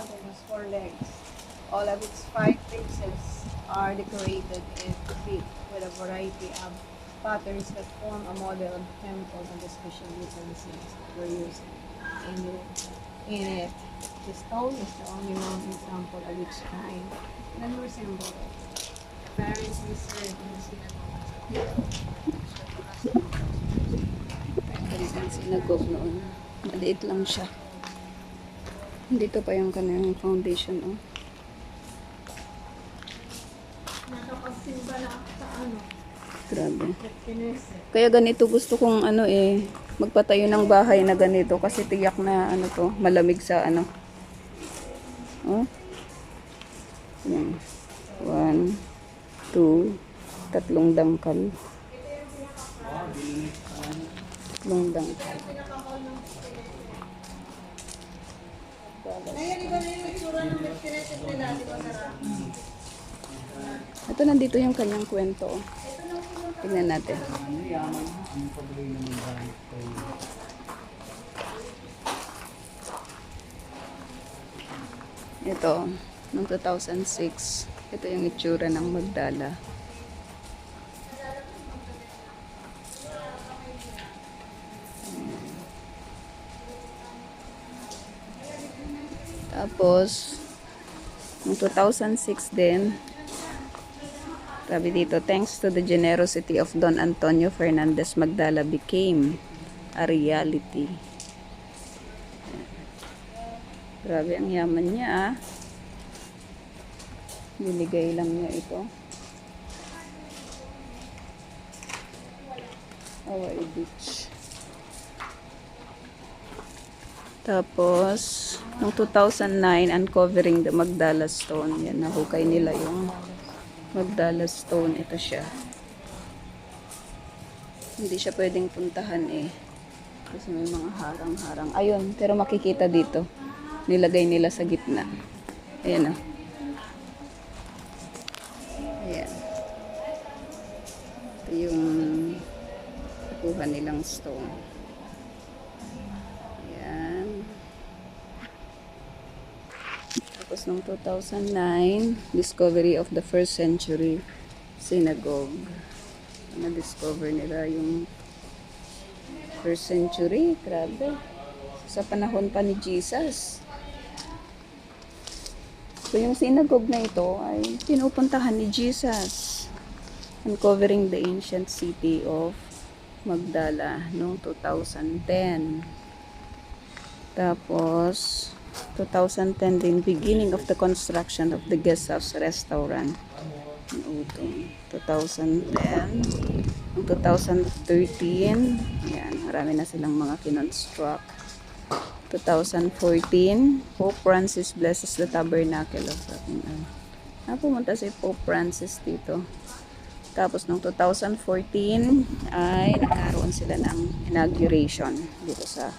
temple has 4 legs. All of its 5 faces are decorated in brick with a variety of patterns that form a model of the temple and the special utensils that were used in it. The stone is the only known example of its kind that resembles it. Apparently served in the synagogue. Ganito ang synagogue noon. Maliit lang siya. Dito pa yung kanyang foundation, oh. Nakapagsimba na ako sa ano, Grabe. Kineset. Kaya ganito gusto kong magpatayo ng bahay na ganito kasi tiyak na malamig sa Oh. Yan. 1, 2, 3 dangkal. 3 dangkal. Ngayon, iba na yung itsura ng Kineset nila, di ba, Sarah? Ito, nandito yung kanyang kwento, oh. Tingnan natin. Ito, noong 2006, ito yung itsura ng Magdala. Tapos, noong 2006 din, sabi dito, thanks to the generosity of Don Antonio Fernandez, Magdala became a reality. Grabe ang yaman niya, ah. Binigay lang niya ito. Hawaii Beach. Tapos, noong 2009, uncovering the Magdala Stone. Yan, nahukay nila yung Magdala Stone. Ito siya. Hindi siya pwedeng puntahan kasi may mga harang-harang. Ayun, pero makikita dito. Nilagay nila sa gitna. Ayan, oh. Ayan. Ito yung nakuha nilang stone. Ayan. Tapos noong 2009, discovery of the 1st century synagogue. Na-discover nila yung 1st century. Grabe. Sa panahon pa ni Jesus. So, yung synagogue na ito ay pinupuntahan ni Jesus. Uncovering the ancient city of Magdala noong 2010. Tapos, 2010 din, beginning of the construction of the guest house restaurant. 2010. Noong 2013, yan, marami na silang mga kinonstruct. 2014, Pope Francis blesses the tabernacle of pumunta si Pope Francis dito. Tapos noong 2014 ay nagkaroon sila ng inauguration dito sa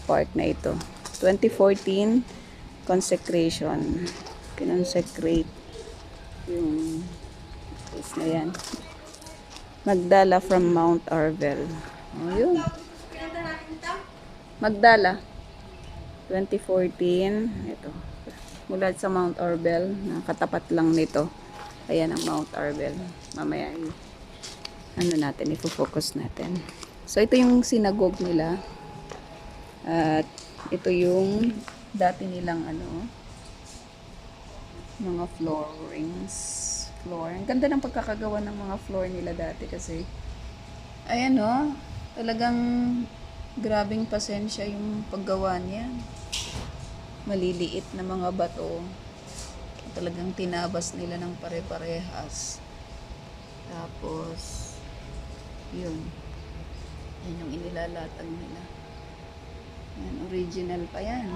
park na ito. 2014, consecration. Kinonsecrate yung place na yan. Magdala from Mount Arvel. Oh, yun. Magdala. 2014, ito. Mula sa Mount Arvel, nakatapat lang nito. Ayan ang Mount Arvel. Mamaya natin, ifo-focus natin. So, ito yung synagogue nila. At ito yung dati nilang mga floorings. Ang ganda ng pagkakagawa ng mga floor nila dati kasi ayan, oh, talagang grabing pasensya yung paggawa niya. Maliliit na mga bato. Talagang tinabas nila ng pare-parehas. Tapos, yun. Yan yung inilalatag nila. Yan, original pa yan.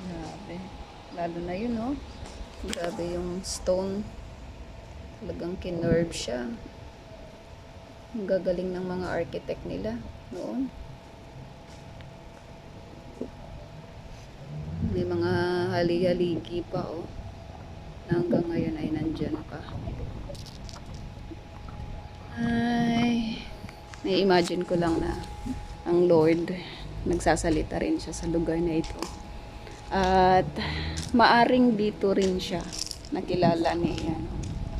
Grabe. Lalo na yun, oh. Grabe yung stone. Talagang kinerve siya. Ang gagaling ng mga architect nila noon. May mga hali-haligi pa, oh. Na hanggang ngayon ay nandyan pa. Ay, nai-imagine ko lang na ang Lord nagsasalita rin siya sa lugar na ito. At maaring dito rin siya nakilala ni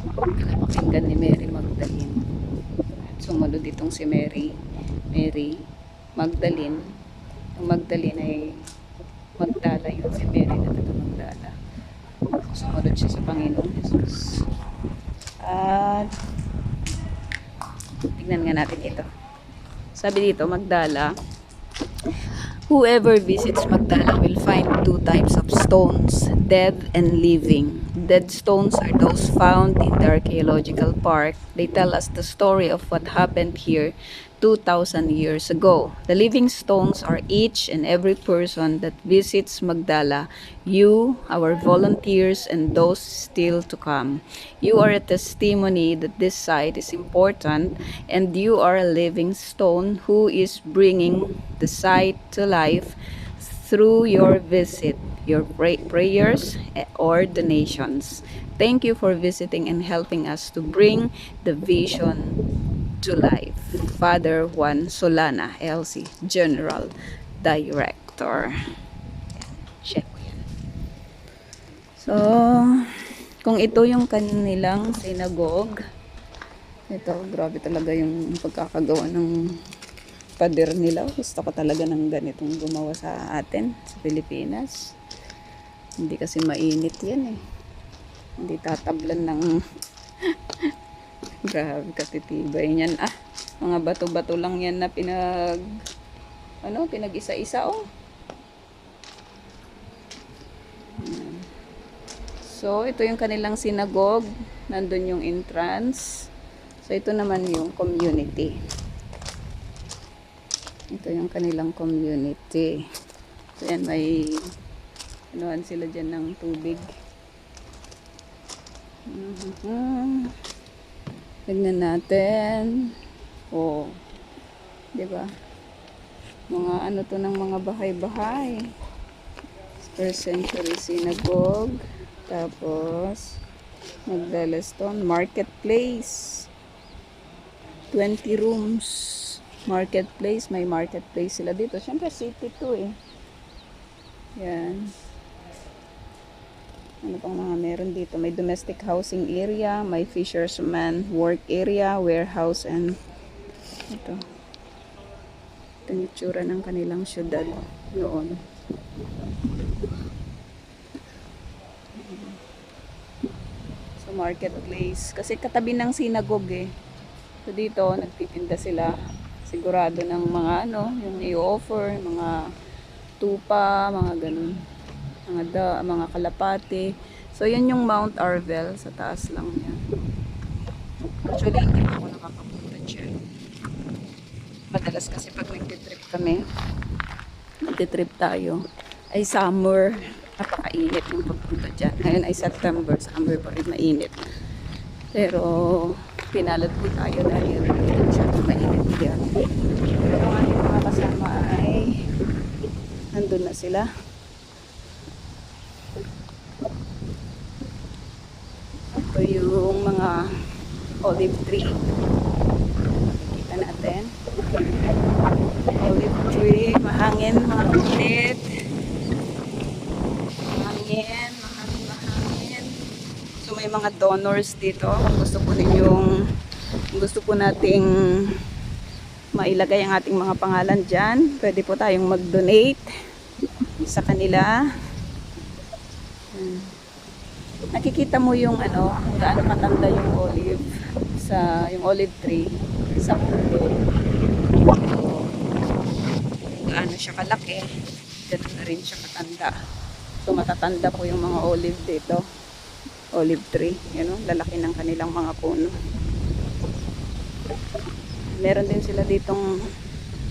napakinggan ni Mary Magdalene. At sumunod ditong si Mary Magdalene. Ang Magdalene ay Magdala yun, si Mary na taga Magdala. Sumunod siya sa Panginoon Jesus. At tignan nga natin ito. Sabi dito, Magdala, whoever visits Magdala will find two types of stones, dead and living. Dead stones are those found in the archaeological park. They tell us the story of what happened here 2,000 years ago. The living stones are each and every person that visits Magdala, you, our volunteers, and those still to come. You are a testimony that this site is important, and you are a living stone who is bringing the site to life through your visit, your prayers, or donations. Thank you for visiting and helping us to bring the vision to life. Father Juan Solana, LC, General Director. Check ko yan. So, kung ito yung kanilang synagogue, ito, grabe talaga yung pagkakagawa ng pader nila. Gusto ko talaga ng ganitong gumawa sa atin, sa Pilipinas. Hindi kasi mainit yan eh. Hindi tatablan ng grabe katitibay niyan. Mga bato-bato lang yan na pinag-isa-isa oh. So, ito yung kanilang synagogue. Nandun yung entrance. So, ito naman yung community. Ito yung kanilang community. So, yan may anuhan sila dyan ng tubig. Tignan natin. Oh. 'Di ba? Mga ano to ng mga bahay-bahay. First century synagogue. Tapos Magdala Stone Marketplace. 20 rooms. Marketplace, may marketplace sila dito. Syempre city to eh. Yan. Ano pang mga meron dito? May domestic housing area, may fisherman work area, warehouse, and ito. Ito yung itsura ng kanilang syudad noon. So, marketplace. Kasi katabi ng synagogue eh. So, dito, nagtitinda sila. Sigurado ng mga yung i-offer, mga tupa, mga ganun. Mga kalapate. So, yan yung Mount Arvel. Sa taas lang yan. Actually, hindi pa ako nakakapunta dyan. Madalas kasi pag nagtitrip kami, nagtitrip tayo, ay summer. Napakainit yung pagpunta dyan. Ngayon ay September. Summer pa rin mainit. Pero, pinalad po tayo dahil masyadong mainit yan. Pero ang ating mga kasama ay nandun na sila. Ito yung mga olive tree. Kita natin. Olive tree, mahangin, mga kulit. Mahangin. So may mga donors dito. Kung gusto po nating mailagay ang ating mga pangalan dyan, pwede po tayong mag-donate sa kanila. Nakikita mo yung kung gaano katanda yung olive tree sa puno. Kung gaano siya kalaki, ganoon na rin siya katanda. So matatanda po yung mga olive dito. Olive tree, lalaki ng kanilang mga puno. Meron din sila ditong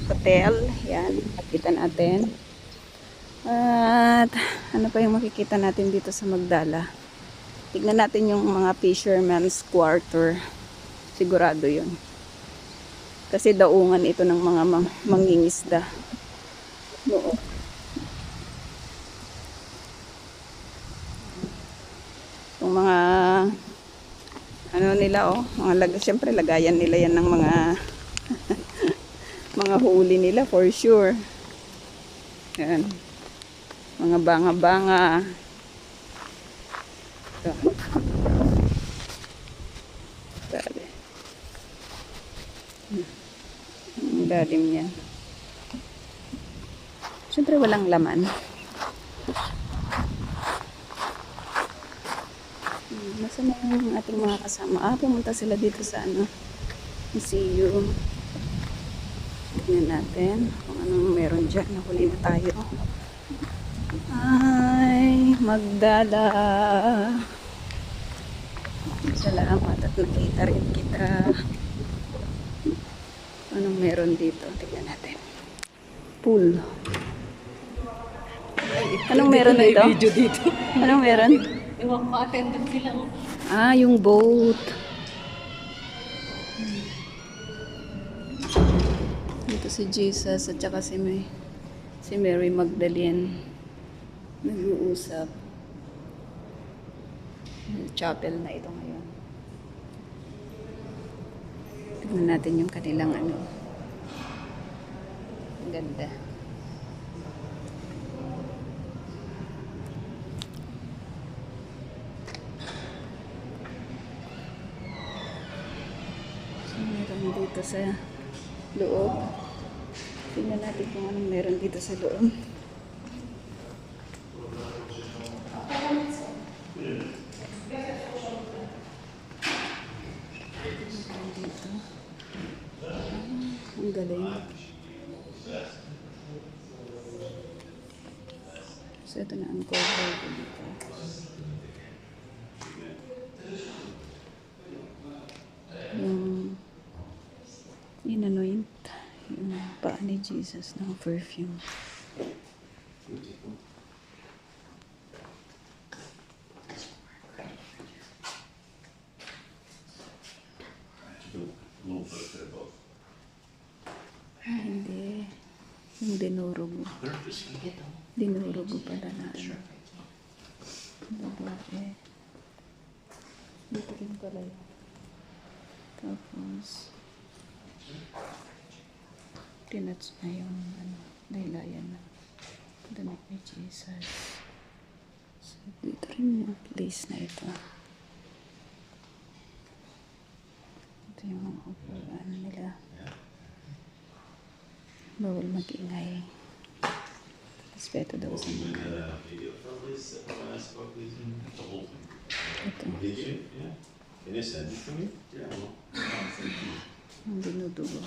hotel. Yan, nakita natin. At ano pa yung makikita natin dito sa Magdala? Tignan natin yung mga fisherman's quarter. Sigurado yun. Kasi daungan ito ng mga mangingisda. Oo. Yung mga nila siyempre lagayan nila yan ng mga mga huli nila for sure. Yan. Mga banga-banga. Ito. Dali. Ang lalim yan. Siyempre walang laman. Nasa na yung ating mga kasama? Pumunta sila dito sa museum. Tignan natin kung anong meron dyan. Nahuli na tayo. Ay, Magdala. Salamat at nakita rin kita. Anong meron dito? Tignan natin. Pool. Anong meron dito? Anong meron? Iwan ko attendant sila. Ah, yung boat. Dito si Jesus at saka si Mary Magdalene. Nag-uusap. Chapel na ito ngayon. Tignan natin yung kanilang Ang ganda. Meron dito sa loob. Tingnan natin kung anong meron dito sa loob. Dito. Ang galing. So ito na ang cover dito. Yung inanoint yung paa ni Jesus ng perfume. Hindi. Yung dinurugo. Dinurugo pala na babae. Dito rin pala yun. Tapos tinats na yung laylayan na damit ni Jesus. So dito rin yung place na ito. Ito yung mga upuan nila. Bawal mag-ingay. Respeto daw sa mga. Ito. Ang dinudugo.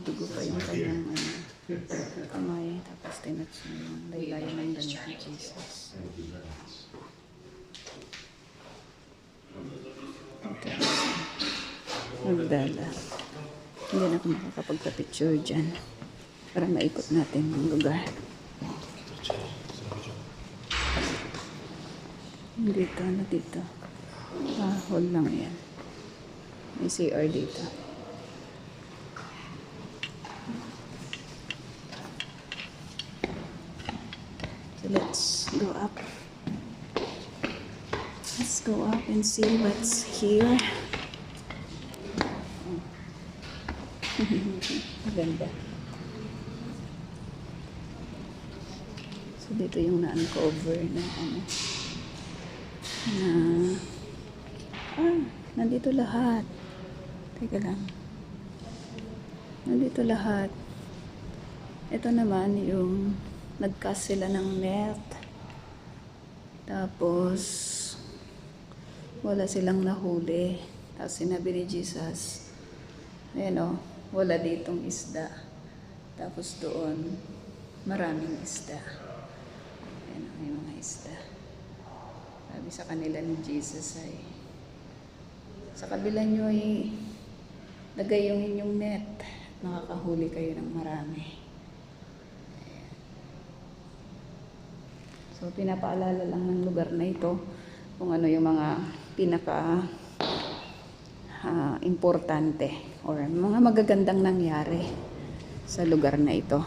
Dugo pa yung kanyang kamay. Tapos tinats na yung laylayan ng damit ni Jesus. Ito. Magdala. Hindi na ako makakapagpa-picture dyan. Para maikot natin yung lugar. Dito, dito. Hall lang yan. May CR dito. So let's go up. Let's go up and see what's here. Maganda. So dito yung na-uncover na nandito lahat. Teka lang. Nandito lahat. Ito naman yung nag-cast sila ng net. Tapos wala silang nahuli. Tapos sinabi ni Jesus, ayan wala ditong isda. Tapos doon, maraming isda. Ayan may mga isda. Sabi sa kanila ni Jesus ay, sa kabila nyo ay lagay yung inyong net. Makakahuli kayo ng marami. Ayan. So, pinapaalala lang ng lugar na ito kung ano yung mga pinaka importante or mga magagandang nangyari sa lugar na ito.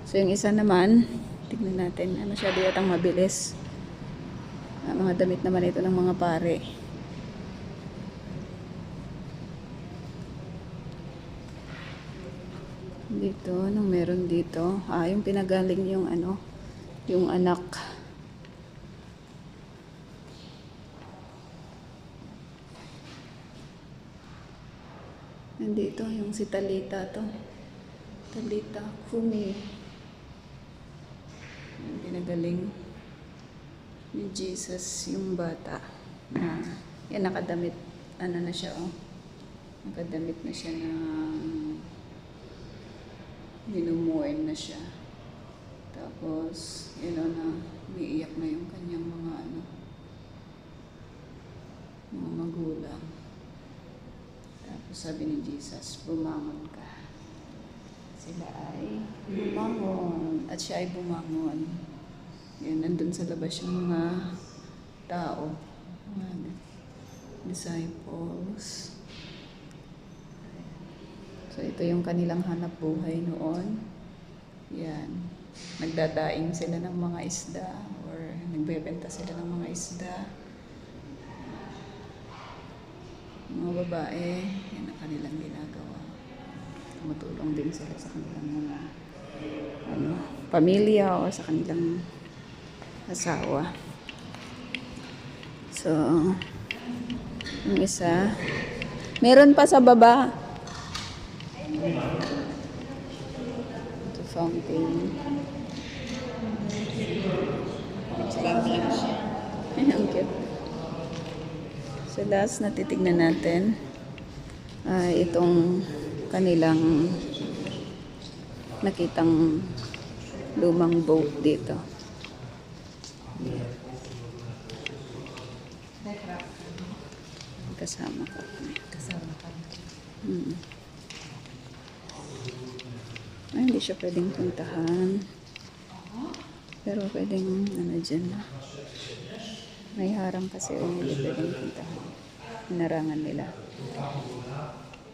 So, yung isa naman, tignan natin, masyado yatang mabilis. Mga damit naman ito ng mga pare. Dito, anong meron dito? Yung pinagaling yung ano, yung anak. Nandito, yung si Talita to. Talita Kumi. Yung pinagaling ni Jesus yung bata. Yan, nakadamit. Ano na siya, oh. Nakadamit na siya ng minumuin na siya. Tapos, na, umiiyak na yung kanyang mga mga magulang. Tapos sabi ni Jesus, bumangon ka. Sila ay bumangon. At siya ay bumangon. Yan, nandun sa labas yung mga tao. Mga disciples. So, ito yung kanilang hanap buhay noon. Yan. Nagdadaing sila ng mga isda or nagbebenta sila ng mga isda. Mga babae, yan ang kanilang ginagawa. Tumutulong din sila sa kanilang mga pamilya o sa kanilang asawa. So, yung isa, meron pa sa baba. Ito, fountain. Ang cute. So, last na titignan natin ay itong kanilang nakitang lumang boat dito. Kasama ka. Kasama ka. Ay, hindi siya pwedeng puntahan. Pero pwedeng dyan na. May harang kasi hindi pwedeng puntahan. Inarangan nila.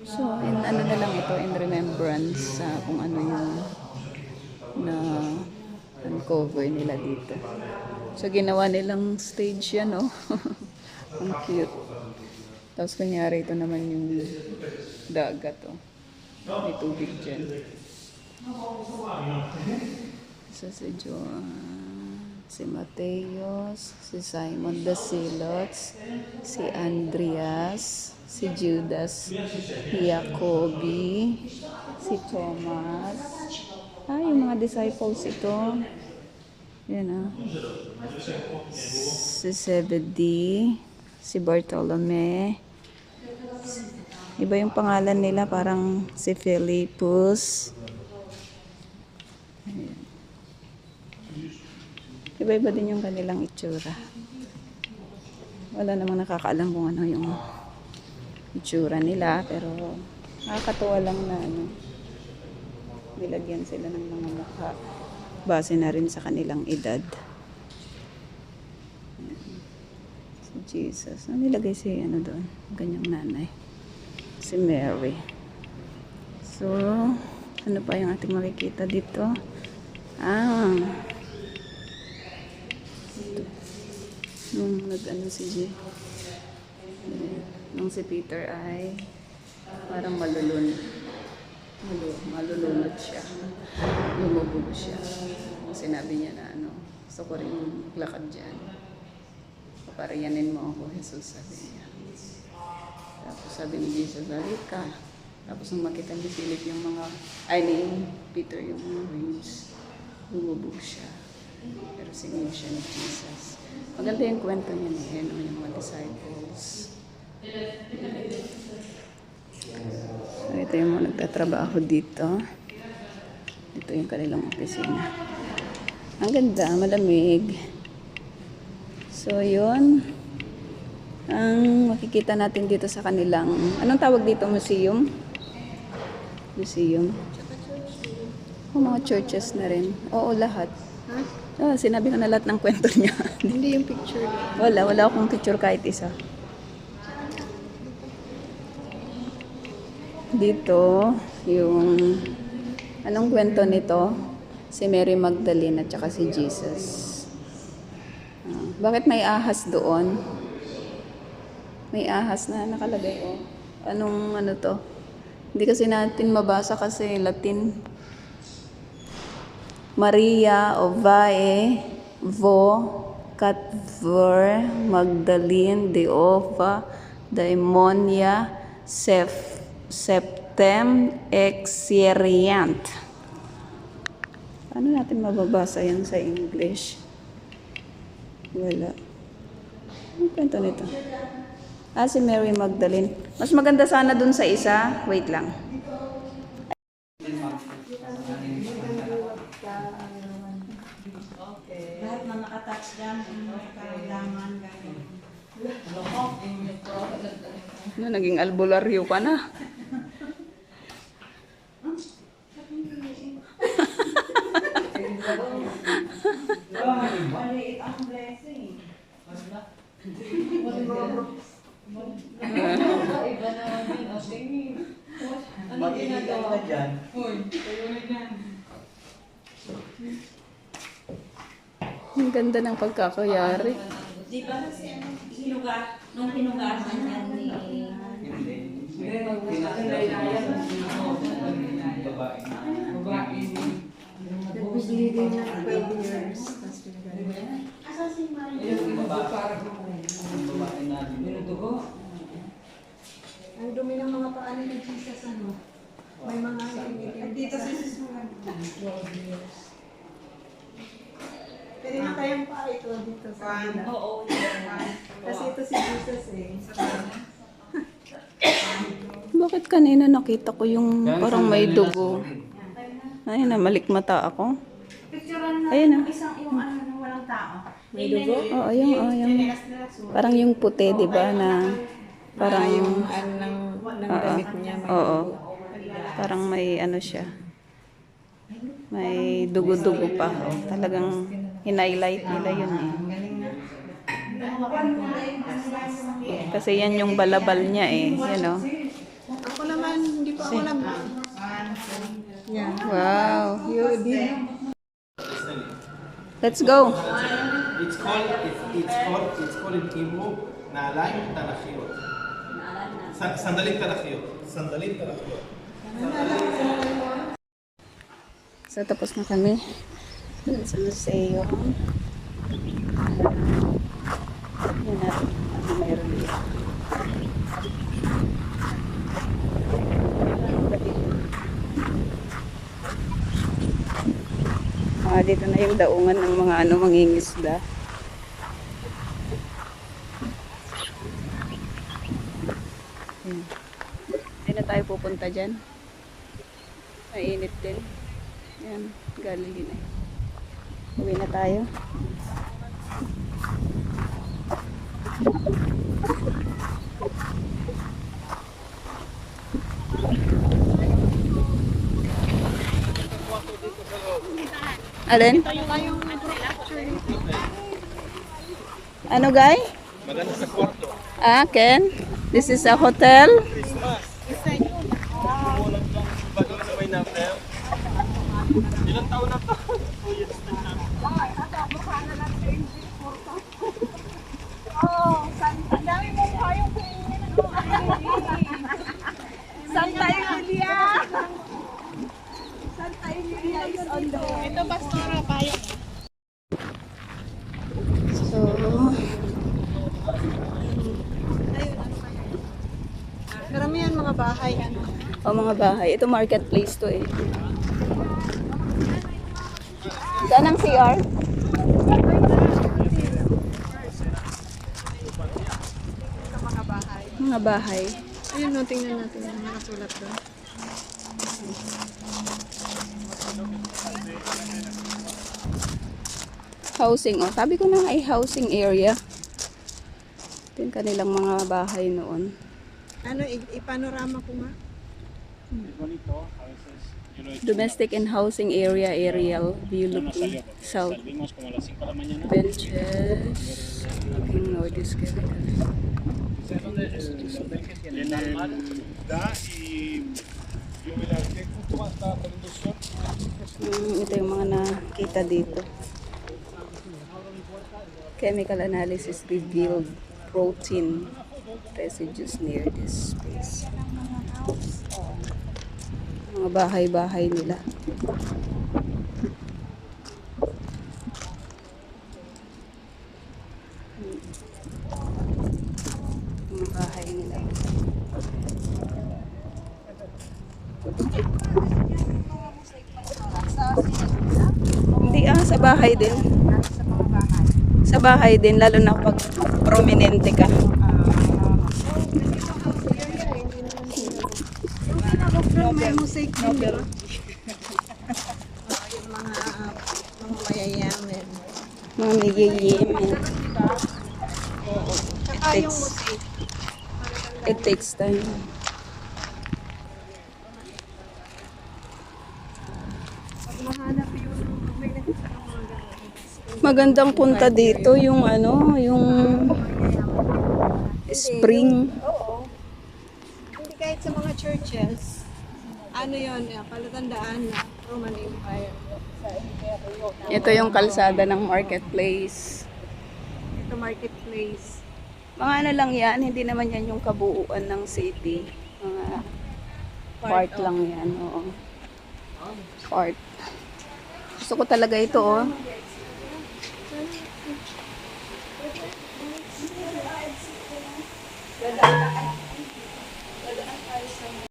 So, na lang ito in remembrance sa kung ano yung na uncover nila dito. So, ginawa nilang stage yan, no? Ang cute. Tapos, kunyari, ito naman yung dagat, oh. May tubig dyan. So, si Joan, si Mateos, si Simon the Zealots, si Andreas, si Judas, Jacobi, si Thomas. Yung mga disciples ito. Yan, si Zebedee, si Bartolome. Iba yung pangalan nila, parang si Philippus. Ayan. Iba-iba din yung kanilang itsura. Wala namang nakakaalam kung ano yung itsura nila, pero nakakatuwa lang na nilagyan sila ng mga mukha. Base na rin sa kanilang edad. Ayan. Si Jesus. Nilagay si doon, ganyang nanay. Si Mary. So, ano pa yung ating makikita dito? Nung nung si Peter ay parang malulunod siya. Lumubog siya. Sinabi niya na gusto ko rin maglakad dyan. Paparayanin mo ako, Jesus, sabi niya. Tapos sabi ni Jesus, halika. Tapos nung makita ni Philip ni Peter yung mga wings, lumubog siya. Pero sinunod siya ni Jesus. Maganda yung kwento niya yung mga disciples. So, ito yung mga nagtatrabaho dito. Ito yung kanilang opisina. Ang ganda, malamig. So, yun. Ang makikita natin dito sa kanilang, anong tawag dito? Museum? Museum. Mga churches na rin. Oo, lahat. Sinabi ko na lahat ng kwento niya. Hindi yung picture niya. Wala akong picture kahit isa. Dito, yung anong kwento nito? Si Mary Magdalene at saka si Jesus. Bakit may ahas doon? May ahas na nakalagay, oh. Anong to? Hindi kasi natin mabasa kasi Latin. Maria, Ovae, Vo, Catver, Magdalene, Deova, Daimonia, Septem, Exeriant. Paano natin mababasa yan sa English? Wala. Ano kwento nito? Si Mary Magdalene. Mas maganda sana dun sa isa. Wait lang. Lahat na nakatouch dyan, karamdaman, gano'n. Ano, naging albularyo ka na. Maliit ang blessing. Iba naman din. O, tingin. Ano ginagawa? Uy, tayo na dyan. Ang ganda ng pagkakayari. Di ba kasi nung hinugasan niya ni Nagbibili din ng 12 years. Tapos pinagaling. asa si Maria? Ang dumi ng mga paano ni Jesus, ano? May mga ang dito si Jesus mga 12 years. Pwede na tayong pa ito dito sa kanila. Oo. Kasi ito si Jesus eh. Bakit kanina nakita ko yung parang may dugo? Ayun na, malikmata ako. Picturean na Ayun na. isang yung ano nung walang tao. May dugo? Oo, yung parang yung puti, di ba, na parang, yung ano ng damit niya. May oo, dugo. parang may ano siya. May dugo-dugo pa. Talagang hinighlight nila yun eh. Kasi yan yung balabal niya eh. Yan o. Ako naman, hindi pa ako nag... Yeah. Wow. You did. Let's go. It's called in Hebrew naalan talachiyot. Sandaling talachiyot. Sandaling talachiyot. So tapos na kami dun sa museo. Yan natin. Ano mayroon dito. Dito na yung daungan ng mga ano mangingisda. Hindi na tayo pupunta dyan. Mainit din. Ayan, galing din eh. Uwi na tayo. Alin? Ano, guy? Maganda sa kwarto. Ken? This is a hotel? Walang ba doon sa may number? Ilang taon na to? 2 years na. Santa Emilia! Santa Emilia is on the way. Ito, Pastora, payag. So, Karamihan mga bahay. mga bahay. Ito marketplace to eh. Saan ang CR? Mga bahay. Mga bahay. Ayun, no, tingnan natin yung nakasulat doon. Housing. Oh, sabi ko na ay housing area. Ito yung kanilang mga bahay noon. Ano, ipanorama ko nga. Domestic and housing area aerial view looking south. Benches looking northeast. Ito yung mga nakita dito. Chemical analysis revealed protein residues near this space. Mga bahay-bahay nila. Mga bahay nila. Hindi sa bahay din. Sa mga bahay. Sa bahay din, lalo na pag prominente ka. May mosaic din, di ba? Yung mga mayayaman. Mga nagigimin. Tsaka yung mosaic. It takes time. Pag mahanap yung may nakita ng mga ganun. Magandang punta dito yung yung spring. Oo. Hindi kahit sa mga churches, ano yun, palatandaan na Roman Empire sa Imperyo. Ito yung kalsada ng marketplace. Ito marketplace. Mga ano lang yan, hindi naman yan yung kabuuan ng city. Mga part lang yan, oo. Part. Gusto ko talaga ito, oh. Ganda.